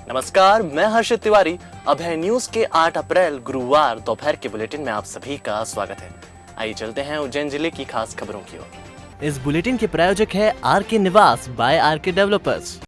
नमस्कार, मैं हर्षित तिवारी। अभय न्यूज के 8 अप्रैल गुरुवार दोपहर के बुलेटिन में आप सभी का स्वागत है। आइए चलते हैं उज्जैन जिले की खास खबरों की ओर। इस बुलेटिन के प्रायोजक है आरके निवास बाय आरके डेवलपर्स।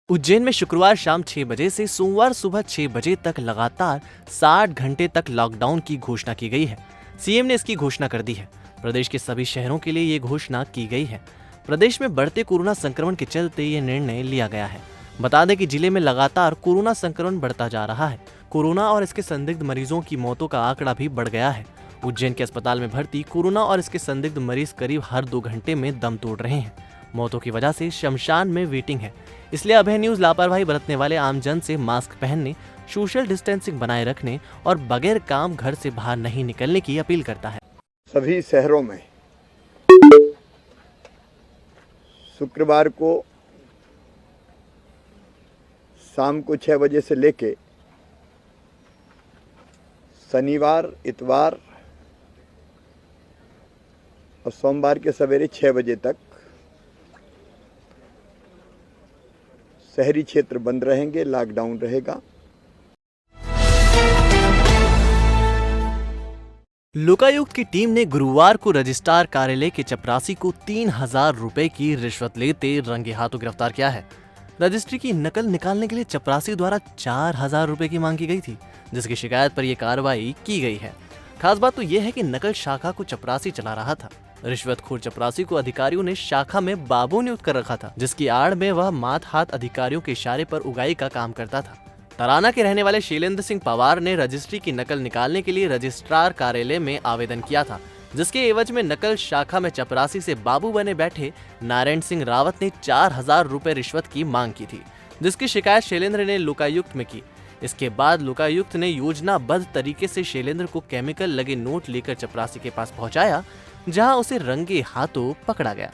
उज्जैन में शुक्रवार शाम 6 बजे से सोमवार सुबह 6 बजे तक लगातार 60 घंटे तक लॉकडाउन की घोषणा की गई है। सीएम ने इसकी घोषणा कर दी है। प्रदेश के सभी शहरों के लिए ये घोषणा की गई है। प्रदेश में बढ़ते कोरोना संक्रमण के चलते ये निर्णय लिया गया है। बता दें कि जिले में लगातार कोरोना संक्रमण बढ़ता जा रहा है। कोरोना और इसके संदिग्ध मरीजों की मौतों का आंकड़ा भी बढ़ गया है। उज्जैन के अस्पताल में भर्ती कोरोना और इसके संदिग्ध मरीज करीब हर 2 घंटे में दम तोड़ रहे हैं। मौतों की वजह से शमशान में वेटिंग है। इसलिए अभय न्यूज लापरवाही बरतने वाले आमजन से मास्क पहनने, सोशल डिस्टेंसिंग बनाए रखने और बगैर काम घर से बाहर नहीं निकलने की अपील करता है। सभी शहरों में शुक्रवार को शाम को 6 बजे से लेके शनिवार, इतवार और सोमवार के सवेरे 6 बजे तक शहरी क्षेत्र बंद रहेंगे, लॉकडाउन रहेगा। लोकायुक्त की टीम ने गुरुवार को रजिस्ट्रार कार्यालय के चपरासी को 3000 रुपए की रिश्वत लेते रंगे हाथों गिरफ्तार किया है। रजिस्ट्री की नकल निकालने के लिए चपरासी द्वारा 4000 रुपए की मांग की गई थी, जिसकी शिकायत पर यह कार्रवाई की गई है। खास बात तो यह है कि नकल शाखा को चपरासी चला रहा था। रिश्वतखोर चपरासी को अधिकारियों ने शाखा में बाबू नियुक्त कर रखा था, जिसकी आड़ में वह मात हाथ अधिकारियों के इशारे पर उगाई का काम करता था। तराना के रहने वाले शैलेंद्र सिंह पवार ने रजिस्ट्री की नकल निकालने के लिए रजिस्ट्रार कार्यालय में आवेदन किया था, जिसके एवज में नकल शाखा में चपरासी से बाबू बने बैठे नारायण सिंह रावत ने 4000 रुपए रिश्वत की मांग की थी, जिसकी शिकायत शैलेंद्र ने लोकायुक्त में की। इसके बाद लोकायुक्त ने योजनाबद्ध तरीके से शैलेंद्र को केमिकल लगे नोट लेकर चपरासी के पास पहुंचाया, जहां उसे रंगे हाथों पकड़ा गया।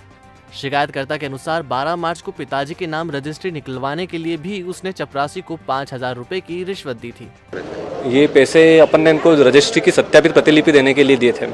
शिकायतकर्ता के अनुसार 12 मार्च को पिताजी के नाम रजिस्ट्री निकलवाने के लिए भी उसने चपरासी को 5000 रुपए की रिश्वत दी थी। ये पैसे अपन ने इनको रजिस्ट्री की सत्यापित प्रतिलिपि देने के लिए दिए थे,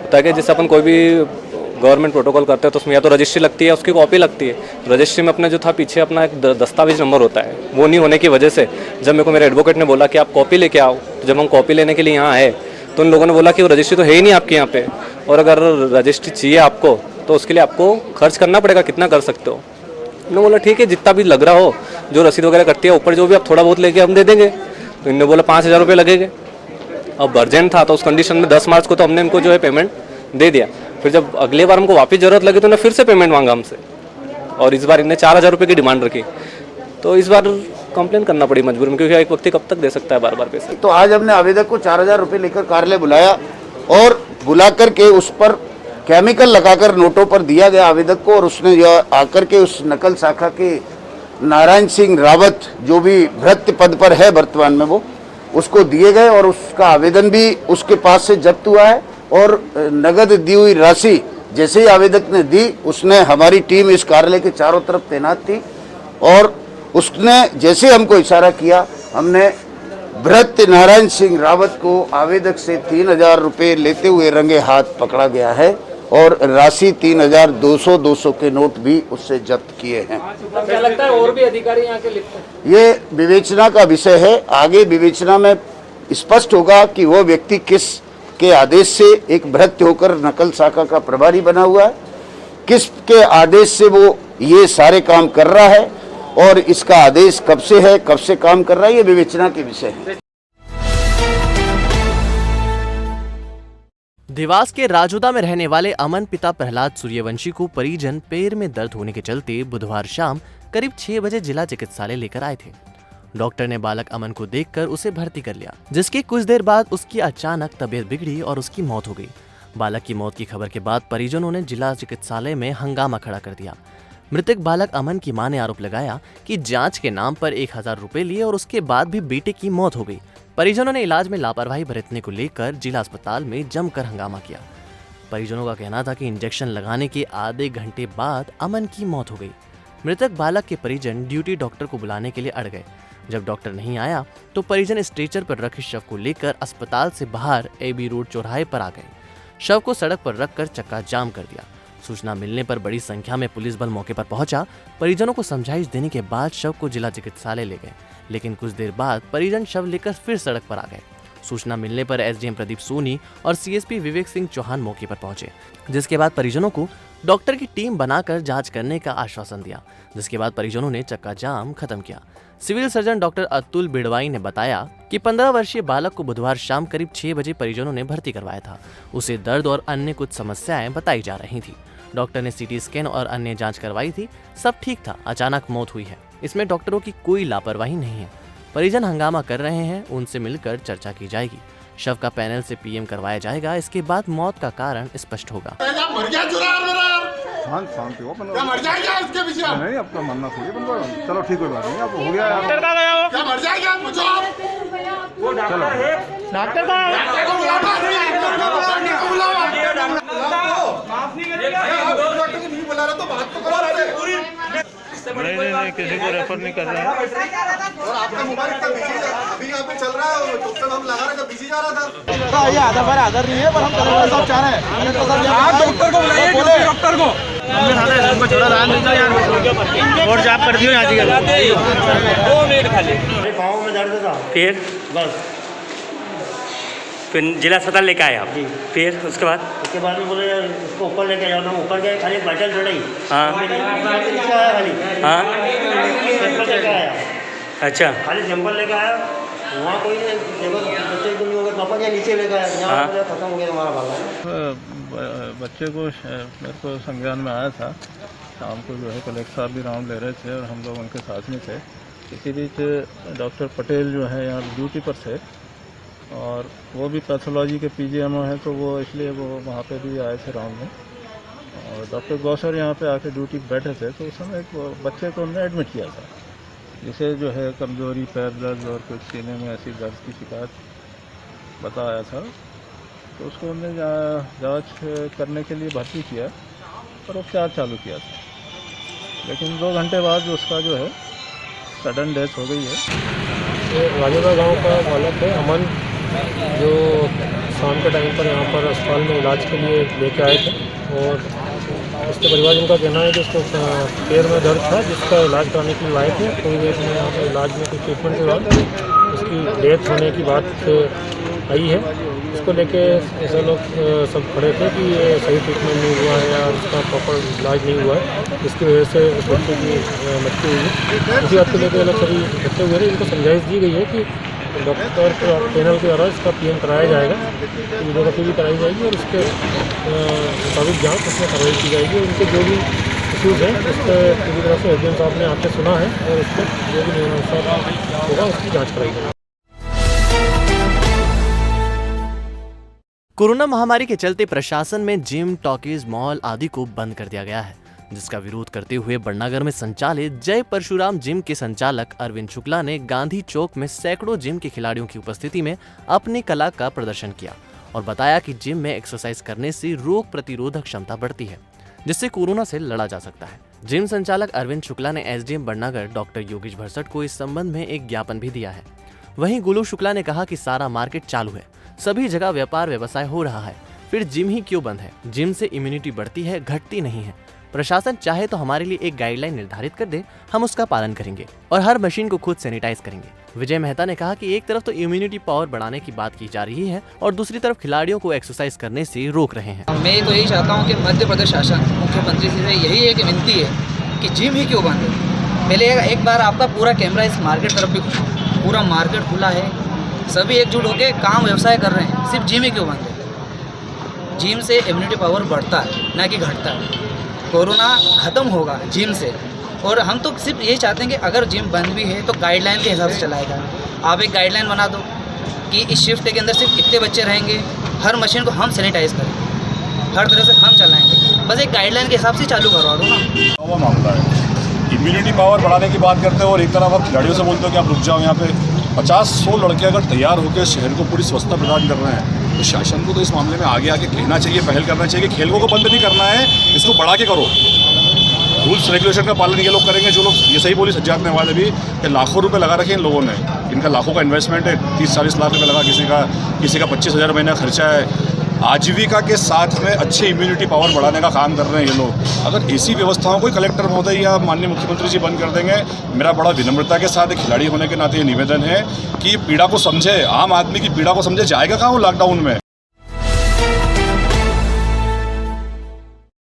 ताकि जैसे अपन कोई भी गवर्नमेंट प्रोटोकॉल करते हैं तो उसमें या तो रजिस्ट्री लगती है, उसकी कॉपी लगती है। रजिस्ट्री में अपना जो था पीछे अपना एक दस्तावेज नंबर होता है, वो नहीं होने की वजह से जब मेरे को मेरे एडवोकेट ने बोला कि आप कॉपी लेके आओ, तो जब हम कॉपी लेने के लिए यहाँ आए तो उन लोगों ने बोला कि वो रजिस्ट्री तो है ही नहीं आपके यहाँ पे, और अगर रजिस्ट्री चाहिए आपको तो उसके लिए आपको खर्च करना पड़ेगा, कितना कर सकते हो। उन्होंने बोला ठीक है, जितना भी लग रहा हो, जो रसीद वगैरह कटती है ऊपर जो भी आप थोड़ा बहुत लेके हम दे देंगे। तो इन्होंने बोला 5000 रुपये लगेंगे। अब अर्जेंट था तो उस कंडीशन में 10 मार्च को तो हमने इनको जो है पेमेंट दे दिया। फिर जब अगले बार हमको वापस जरूरत लगी तो उन्होंने फिर से पेमेंट मांगा हमसे, और इस बार इन्हें 4000 रुपये की डिमांड रखी। तो इस बार कंप्लेन करना पड़ी मजबूर में, क्योंकि एक व्यक्ति कब तक दे सकता है बार बार पैसे। तो आज हमने आवेदक को 4000 रुपये लेकर कार्यालय बुलाया और बुला करके उस पर केमिकल लगाकर नोटों पर दिया गया आवेदक को, और उसने जो आकर के उस नकल शाखा के नारायण सिंह रावत जो भी भृत्य पद पर है वर्तमान में, वो उसको दिए गए और उसका आवेदन भी उसके पास से जब्त हुआ है। और नगद दी हुई राशि जैसे ही आवेदक ने दी, उसने हमारी टीम इस कार्यालय के चारों तरफ तैनात थी, और उसने जैसे हमको इशारा किया, हमने भृत्य नारायण सिंह रावत को आवेदक से 3000 रुपये लेते हुए रंगे हाथ पकड़ा गया है, और राशि 3200 के नोट भी उससे जब्त किए हैं। क्या लगता है और भी अधिकारी यहाँ के लिखते हैं? ये विवेचना का विषय है। आगे विवेचना में स्पष्ट होगा कि वो व्यक्ति किस के आदेश से एक भृत्य होकर नकल शाखा का प्रभारी बना हुआ है, किस के आदेश से वो ये सारे काम कर रहा है, और इसका आदेश कब से है, कब से काम कर रहा है, ये विवेचना के विषय है। देवास के राजोदा में रहने वाले अमन पिता प्रहलाद सूर्यवंशी को परिजन पैर में दर्द होने के चलते बुधवार शाम करीब 6 बजे जिला चिकित्सालय लेकर आए थे। डॉक्टर ने बालक अमन को देखकर उसे भर्ती कर लिया, जिसके कुछ देर बाद उसकी अचानक तबीयत बिगड़ी और उसकी मौत हो गई। बालक की मौत की खबर के बाद परिजनों ने जिला चिकित्सालय में हंगामा खड़ा कर दिया। मृतक बालक अमन की मां ने आरोप लगाया कि जांच के नाम पर 1000 रुपए लिए और उसके बाद भी बेटे की मौत हो गई। परिजनों ने इलाज में लापरवाही बरतने को लेकर जिला अस्पताल में जमकर हंगामा किया। परिजनों का कहना था कि इंजेक्शन लगाने के आधे घंटे बाद अमन की मौत हो गई। मृतक बालक के परिजन ड्यूटी डॉक्टर को बुलाने के लिए अड़ गए। जब डॉक्टर नहीं आया तो परिजन स्ट्रेचर पर रखे शव को लेकर अस्पताल से बाहर एबी रोड चौराहे पर आ गए। शव को सड़क पर रखकर चक्का जाम कर दिया। सूचना मिलने पर बड़ी संख्या में पुलिस बल मौके पर पहुंचा। परिजनों को समझाइश देने के बाद शव को जिला चिकित्सालय ले गए, लेकिन कुछ देर बाद परिजन शव लेकर फिर सड़क पर आ गए। सूचना मिलने पर एसडीएम प्रदीप सोनी और सीएसपी विवेक सिंह चौहान मौके पर पहुंचे, जिसके बाद परिजनों को डॉक्टर की टीम बनाकर जांच करने का आश्वासन दिया, जिसके बाद परिजनों ने चक्का जाम खत्म किया। सिविल सर्जन डॉक्टर अतुल बिड़वाई ने बताया कि 15 वर्षीय बालक को बुधवार शाम करीब 6 बजे परिजनों ने भर्ती करवाया था। उसे दर्द और अन्य कुछ समस्याएं बताई जा रही थी। डॉक्टर ने सीटी स्कैन और अन्य जांच करवाई थी, सब ठीक था। अचानक मौत हुई है, इसमें डॉक्टरों की कोई लापरवाही नहीं है। परिजन हंगामा कर रहे हैं, उनसे मिलकर चर्चा की जाएगी। शव का पैनल से पीएम करवाया जाएगा, इसके बाद मौत का कारण स्पष्ट होगा। नहीं, आपका मानना थोड़ी बनवा। चलो ठीक, कोई बात नहीं, अब हो गया। डॉक्टर का गया हो? क्या मर जाएगा? पूछो आप। वो डॉक्टर है। डॉक्टर का है। डॉक्टर को बुलाओ। माफ नहीं करेगा। डॉक्टर को नहीं बुला रहा तो बात तो करो। नहीं, किसी को रेफर नहीं कर रहे हैं। और आपका मोबाइल इतना बिजी है, अभी यहाँ पे चल रहा है, डॉक्टर हम लगा रहे थे, बिजी जा रहा था। ये आधार नहीं है, पर हम कलेक्टर साहब चाह रहे हैं। आप डॉक्टर को बुलाइए, डॉक्टर को। और जाप कर दियो यहाँ 2 मिनट खाली। पाँव में दर्द था, फिर बस फिर जिला अस्पताल लेके आए आप? फिर उसके बाद में बोले इसको ऊपर लेके जाओ। मैं ऊपर गए, खाली बैठल चढ़ी। हाँ नीचे आया, खाली हाँ सैंपल लेके आया। अच्छा, खाली सैंपल लेके आया। वहाँ कोई बच्चे को नहीं हो गया, पापा क्या नीचे लेके आया। यहाँ खत्म हो गया हमारा बाला। बच्चे को मेरे को संज्ञान में आया था। शाम को जो है कलेक्टर साहब भी राउंड ले रहे थे और हम लोग उनके साथ में थे। इसी बीच डॉक्टर पटेल जो है यहाँ ड्यूटी पर थे और वो भी पैथोलॉजी के पीजीएमओ हैं, तो वो इसलिए वो वहाँ पे भी आए थे राउंड में। और डॉक्टर गौसर यहाँ पे आके ड्यूटी पे बैठे थे, तो उस समय एक बच्चे को उन्होंने एडमिट किया था, जिसे जो है कमज़ोरी, पैर दर्द और कुछ सीने में ऐसी दर्द की शिकायत बताया था। तो उसको हमने जांच करने के लिए भर्ती किया और उपचार चालू किया था, लेकिन 2 घंटे बाद उसका जो है सडन डेथ हो गई है। ये राजेगा गांव का बालक है अमन, जो शाम के टाइम पर यहाँ पर अस्पताल में इलाज के लिए लेके आए थे और उसके परिवार का कहना है कि उसको पैर में दर्द था, जिसका इलाज कराने के लिए आए थे। थोड़ी देर में यहाँ पर इलाज में कुछ ट्रीटमेंट के बाद उसकी डेथ होने की बात आई है। इसको लेके ऐसे लोग सब खड़े थे कि ये सही ट्रीटमेंट नहीं हुआ है या उसका प्रॉपर इलाज नहीं हुआ है, इसकी वजह से उस बच्चे की मृत्यु हुई है। इसी बात को लेकर ये लोग सभी बच्चे हुए हैं, इनको समझाइश दी गई है कि डॉक्टर पैनल के द्वारा इसका पीएम कराया जाएगा, वीडियोग्राफी भी कराई जाएगी और उसके मुताबिक जाँच उसमें कार्रवाई की जाएगी। उनके जो भी इशूज़ हैं उस पर पूरी तरह से एसडीएम साहब ने आपसे सुना है और उस पर जो भी नियमानुसार होगा उसकी जाँच कराई जाएगी। कोरोना महामारी के चलते प्रशासन में जिम, टॉकीज, मॉल आदि को बंद कर दिया गया है, जिसका विरोध करते हुए बड़नागर में संचालित जय परशुराम जिम के संचालक अरविंद शुक्ला ने गांधी चौक में सैकड़ों जिम के खिलाड़ियों की उपस्थिति में अपनी कला का प्रदर्शन किया और बताया कि जिम में एक्सरसाइज करने से रोग प्रतिरोधक क्षमता बढ़ती है, जिससे कोरोना से लड़ा जा सकता है। जिम संचालक अरविंद शुक्ला ने एसडीएम बड़नागर डॉक्टर योगेश भरसट को इस संबंध में एक ज्ञापन भी दिया है। वहीं गोलू शुक्ला ने कहा कि सारा मार्केट चालू है, सभी जगह व्यापार व्यवसाय हो रहा है, फिर जिम ही क्यों बंद है? जिम से इम्यूनिटी बढ़ती है, घटती नहीं है। प्रशासन चाहे तो हमारे लिए एक गाइडलाइन निर्धारित कर दे, हम उसका पालन करेंगे और हर मशीन को खुद सैनिटाइज करेंगे। विजय मेहता ने कहा कि एक तरफ तो इम्यूनिटी पावर बढ़ाने की बात की जा रही है और दूसरी तरफ खिलाड़ियों को एक्सरसाइज करने से रोक रहे हैं। मैं तो यही चाहता हूँ कि मध्य प्रदेश शासन मुख्यमंत्री से यही एक विनती है कि जिम ही क्यों बंद है। पहले एक बार आपका पूरा कैमरा इस मार्केट तरफ भी पूरा मार्केट खुला है, सभी एकजुट होकर काम व्यवसाय कर रहे हैं, सिर्फ जिम ही क्यों बंद है? जिम से इम्यूनिटी पावर बढ़ता है, ना कि घटता है। कोरोना ख़त्म होगा जिम से, और हम तो सिर्फ यही चाहते हैं कि अगर जिम बंद भी है तो गाइडलाइन के हिसाब से चलाएगा। आप एक गाइडलाइन बना दो कि इस शिफ्ट के अंदर सिर्फ इतने बच्चे रहेंगे, हर मशीन को हम सैनिटाइज करेंगे, हर तरह से हम चलाएंगे, बस एक गाइडलाइन के हिसाब से चालू करवा दो ना। वो मामला है इम्यूनिटी पावर बढ़ाने की बात करते हो और एक तरफ आप खिलाड़ियों से बोलते हो कि आप रुक जाओ। यहाँ पे 50-100 लड़के अगर तैयार होकर शहर को पूरी स्वच्छता प्रदान कर रहे हैं, तो शासन को तो इस मामले में आगे आके कहना चाहिए, पहल करना चाहिए कि खेलों को बंद नहीं करना है, इसको बढ़ा के करो। रूल्स रेगुलेशन का पालन ये लोग करेंगे, जो लोग ये सही बोली सज्जाद नेवाल अभी कि लाखों रुपए लगा रखे इन लोगों ने, इनका लाखों का इन्वेस्टमेंट है, 30-40 लाख रुपये लगा, किसी का 25,000 महीना खर्चा है। आजीविका के साथ में अच्छे इम्यूनिटी पावर बढ़ाने का काम कर रहे हैं ये लोग। अगर ऐसी व्यवस्थाओं को कलेक्टर महोदय या माननीय मुख्यमंत्री जी बंद कर देंगे, मेरा बड़ा विनम्रता के साथ एक खिलाड़ी होने के नाते ये निवेदन है कि पीड़ा को समझे, आम आदमी की पीड़ा को समझे। जाएगा कहाँ वो लॉकडाउन में।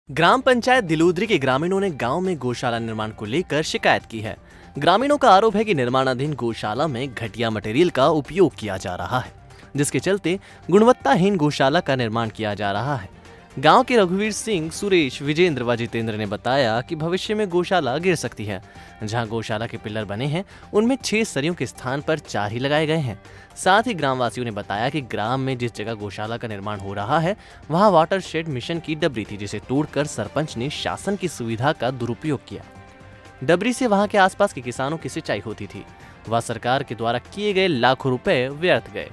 ग्राम पंचायत दिलूदरी के ग्रामीणों ने गांव में गौशाला निर्माण को लेकर शिकायत की है। ग्रामीणों का आरोप है कि निर्माणाधीन गौशाला में घटिया मटेरियल का उपयोग किया जा रहा है, जिसके चलते गुणवत्ताहीन गौशाला का निर्माण किया जा रहा है। गांव के रघुवीर सिंह, सुरेश, विजेंद्र व जितेंद्र ने बताया कि भविष्य में गौशाला गिर सकती है। जहां गौशाला के पिलर बने हैं उनमें 6 सरियों के स्थान पर 4 ही लगाए गए हैं। साथ ही ग्रामवासियों ने बताया कि ग्राम में जिस जगह गौशाला का निर्माण हो रहा है वहां वाटरशेड मिशन की डबरी थी, जिसे तोड़कर सरपंच ने शासन की सुविधा का दुरुपयोग किया। डबरी से वहां के आसपास के किसानों की सिंचाई होती थी। वह सरकार के द्वारा किए गए लाखों रुपए व्यर्थ गए।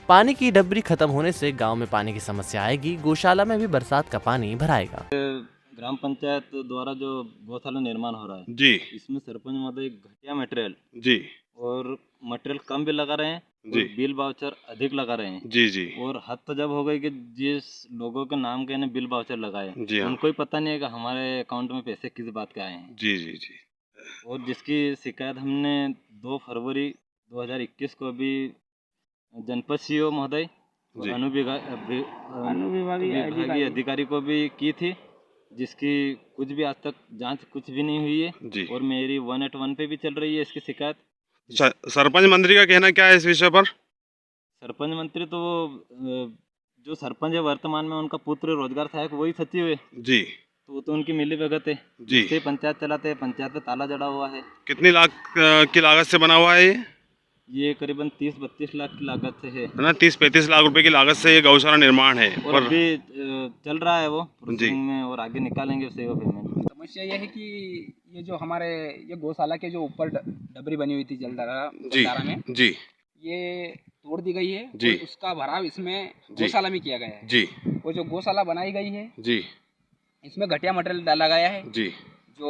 पानी की डबरी खत्म होने से गांव में पानी की समस्या आएगी। गौशाला में भी बरसात का पानी भराएगा। ग्राम पंचायत द्वारा जो गौशाला निर्माण हो रहा है जी, इसमें सरपंच महोदय घटिया मटेरियल जी और मटेरियल कम भी लगा रहे हैं जी, बिल वाउचर अधिक लगा रहे हैं जी जी, और हद तो जब हो गई कि जिस लोगों के नाम के ने बिल वाउचर लगाए जी हाँ, उनको ही पता नहीं है कि हमारे अकाउंट में पैसे किस बात के आए हैं। जी जी जी, और जिसकी शिकायत हमने 2 फरवरी 2021 को भी जनपद सीओ महोदय और अनुविभागीय अधिकारी को भी की थी, जिसकी कुछ भी आज तक जांच कुछ भी नहीं हुई है जी। और मेरी 181 पे भी चल रही है इसकी शिकायत। सरपंच मंत्री का कहना क्या है इस विषय पर? सरपंच मंत्री तो जो सरपंच है वर्तमान में उनका पुत्र रोजगार सहायक वही सचिव है जी, तो वो तो उनकी मिली भगत है जी। से पंचायत चलाते हैं, पंचायत पे ताला जड़ा हुआ है। कितनी लाख की लागत से बना हुआ है ये करीबन 30-32 लाख की लागत से है ना? 30-35 लाख रुपए की लागत से ये गौशाला निर्माण है और अभी चल रहा है वो जी प्रोसेसिंग में और आगे निकालेंगे उससे वो पेमेंट। समस्या ये है कि ये जो हमारे ये गौशाला के जो ऊपर डबरी बनी हुई थी जलधारा में जी, ये तोड़ दी गई है जी। और उसका भराव इसमें गौशाला में किया गया है जी। वो जो गौशाला बनाई गई है जी, इसमें घटिया मटेरियल डाला गया है जी, जो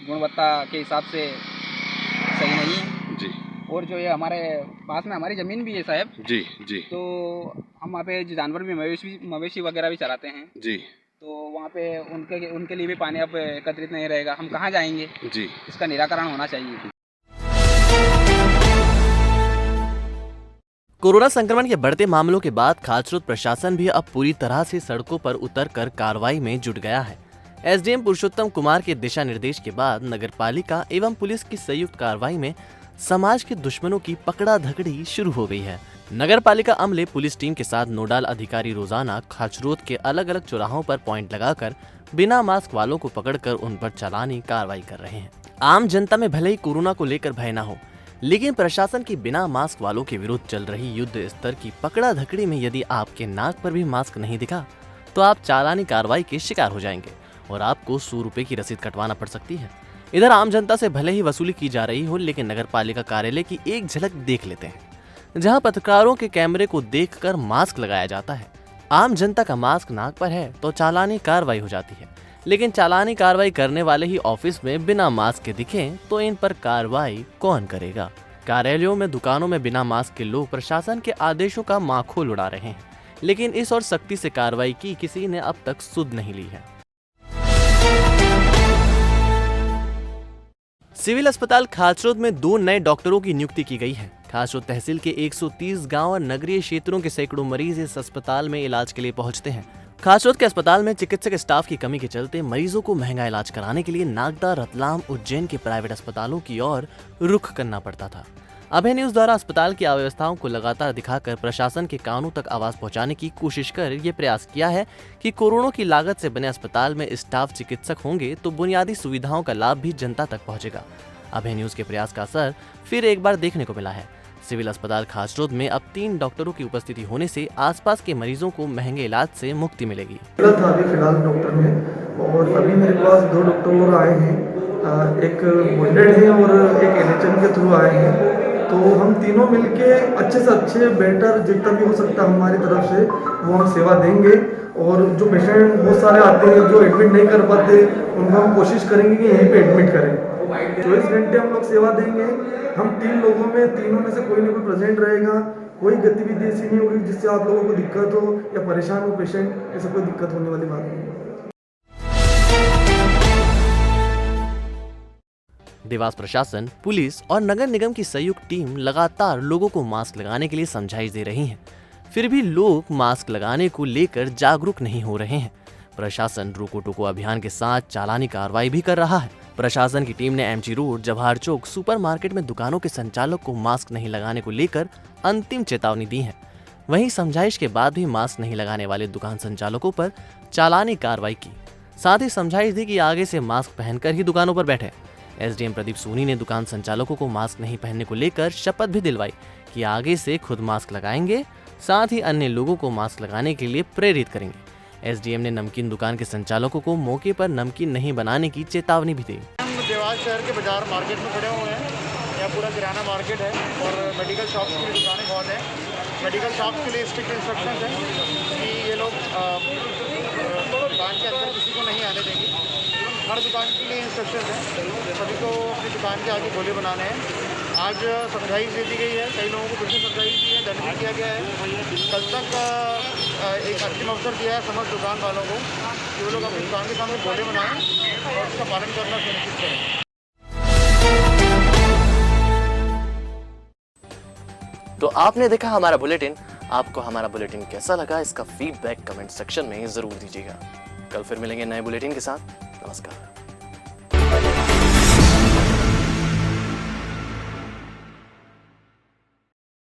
गुणवत्ता के हिसाब से सही नहीं है जी। और जो ये हमारे पास में हमारी ज़मीन भी है साहब जी जी, तो हम वहाँ पे जानवर भी मवेशी वगैरह भी चराते हैं जी, तो वहाँ पे उनके लिए भी पानी अब एकत्रित नहीं रहेगा, हम कहाँ जाएंगे जी। इसका निराकरण होना चाहिए। कोरोना संक्रमण के बढ़ते मामलों के बाद खासरोद प्रशासन भी अब पूरी तरह से सड़कों पर उतरकर कार्रवाई में जुट गया है। एसडीएम पुरुषोत्तम कुमार के दिशा निर्देश के बाद नगरपालिका एवं पुलिस की संयुक्त कार्रवाई में समाज के दुश्मनों की पकड़ा धकड़ी शुरू हो गई है। नगरपालिका अमले पुलिस टीम के साथ नोडल अधिकारी रोजाना खाचरोद के अलग अलग चौराहों पर पॉइंट लगाकर बिना मास्क वालों को पकड़कर उन पर चालानी कार्रवाई कर रहे हैं। आम जनता में भले ही कोरोना को लेकर भय न हो, लेकिन प्रशासन की बिना मास्क वालों के विरुद्ध चल रही युद्ध स्तर की पकड़ा धकड़ी में यदि आपके नाक पर भी मास्क नहीं दिखा तो आप चालानी कार्रवाई के शिकार हो जाएंगे और आपको 100 रुपए की रसीद कटवाना पड़ सकती है। इधर आम जनता से भले ही वसूली की जा रही हो, लेकिन नगरपालिका कार्यालय की एक झलक देख लेते हैं, जहां पत्रकारों के कैमरे को देखकर मास्क लगाया जाता है। आम जनता का मास्क नाक पर है तो चालानी कार्रवाई हो जाती है, लेकिन चालानी कार्रवाई करने वाले ही ऑफिस में बिना मास्क के दिखें तो इन पर कार्रवाई कौन करेगा? कार्यालयों में, दुकानों में बिना मास्क के लोग प्रशासन के आदेशों का माखोल उड़ा रहे हैं, लेकिन इस और सख्ती से कार्रवाई की किसी ने अब तक सुध नहीं ली है। सिविल अस्पताल खाचरोद में 2 नए डॉक्टरों की नियुक्ति की गई है। खाचरोद तहसील के 130 गांव और नगरीय क्षेत्रों के सैकड़ों मरीज इस अस्पताल में इलाज के लिए पहुंचते हैं। खाचरोद के अस्पताल में चिकित्सक स्टाफ की कमी के चलते मरीजों को महंगा इलाज कराने के लिए नागदा, रतलाम, उज्जैन के प्राइवेट अस्पतालों की ओर रुख करना पड़ता था। अभय न्यूज द्वारा अस्पताल की अव्यवस्थाओं को लगातार दिखाकर प्रशासन के कानों तक आवाज पहुंचाने की कोशिश कर ये प्रयास किया है कि करोड़ों की लागत से बने अस्पताल में स्टाफ चिकित्सक होंगे तो बुनियादी सुविधाओं का लाभ भी जनता तक पहुंचेगा। अभय न्यूज के प्रयास का असर फिर एक बार देखने को मिला है। सिविल अस्पताल खाचरोद में अब 3 डॉक्टरों की उपस्थिति होने से आसपास के मरीजों को महंगे इलाज से मुक्ति मिलेगी। फिलहाल डॉक्टर में और अभी मेरे पास 2 डॉक्टर और आए हैं, एक बॉन्डेड है और एक NHM के थ्रू आए हैं। तो हम तीनों मिलके अच्छे से अच्छे बेटर जितना भी हो सकता है हमारी तरफ से वो हम सेवा देंगे। और जो पेशेंट बहुत सारे आते हैं जो एडमिट नहीं कर पाते उनको हम कोशिश करेंगे कि यहीं पे एडमिट करें। 24 घंटे हम लोग सेवा देंगे। हम 3 लोगों में, तीनों में से कोई ना कोई प्रेजेंट रहेगा, कोई गतिविधि ऐसी नहीं होगी जिससे आप लोगों को दिक्कत हो या परेशान हो पेशेंट, ऐसा कोई दिक्कत होने वाली बात नहीं है। देवास प्रशासन, पुलिस और नगर निगम की संयुक्त टीम लगातार लोगों को मास्क लगाने के लिए समझाइश दे रही है। फिर भी लोग मास्क लगाने को लेकर जागरूक नहीं हो रहे हैं। प्रशासन रोको टोको अभियान के साथ चालानी कार्रवाई भी कर रहा है। प्रशासन की टीम ने एमजी रोड, जवाहर चौक, सुपरमार्केट में दुकानों के संचालक को मास्क नहीं लगाने को लेकर अंतिम चेतावनी दी है। वहीं समझाइश के बाद भी मास्क नहीं लगाने वाले दुकान संचालकों पर चालानी कार्रवाई की। साथ ही समझाइश दी कि आगे से मास्क पहनकर ही दुकानों पर बैठे। एसडीएम प्रदीप सोनी ने दुकान संचालकों को मास्क नहीं पहनने को लेकर शपथ भी दिलवाई कि आगे से खुद मास्क लगाएंगे, साथ ही अन्य लोगों को मास्क लगाने के लिए प्रेरित करेंगे। एसडीएम ने नमकीन दुकान के संचालकों को मौके पर नमकीन नहीं बनाने की चेतावनी भी दी। हम देवास शहर के बाजार मार्केट में खड़े हुए हैं। यहाँ पूरा किराना मार्केट है और मेडिकल शॉप्स की दुकानें बहुत हैं। मेडिकल शॉप्स के लिए स्ट्रिक्ट इंस्ट्रक्शंस हैं कि ये लोग दुकान के अंदर किसी को नहीं आने देंगे। हर दुकान के लिए इंस्ट्रक्शंस हैं, सभी को अपनी दुकान के आगे गोले बनाने हैं। आज समझाइश दे दी गई है, कई लोगों को फिर से समझाइश दी है, दंड भी किया गया है। कल तक एक अंतिम अवसर दिया है समस्त दुकान वालों को कि वो लोग अपनी दुकान के सामने गोले बनाएं और उसका पालन करना सुनिश्चित करें। तो आपने देखा हमारा बुलेटिन। आपको हमारा बुलेटिन कैसा लगा, इसका फीडबैक कमेंट सेक्शन में जरूर दीजिएगा। कल फिर मिलेंगे नए बुलेटिन के साथ। नमस्कार।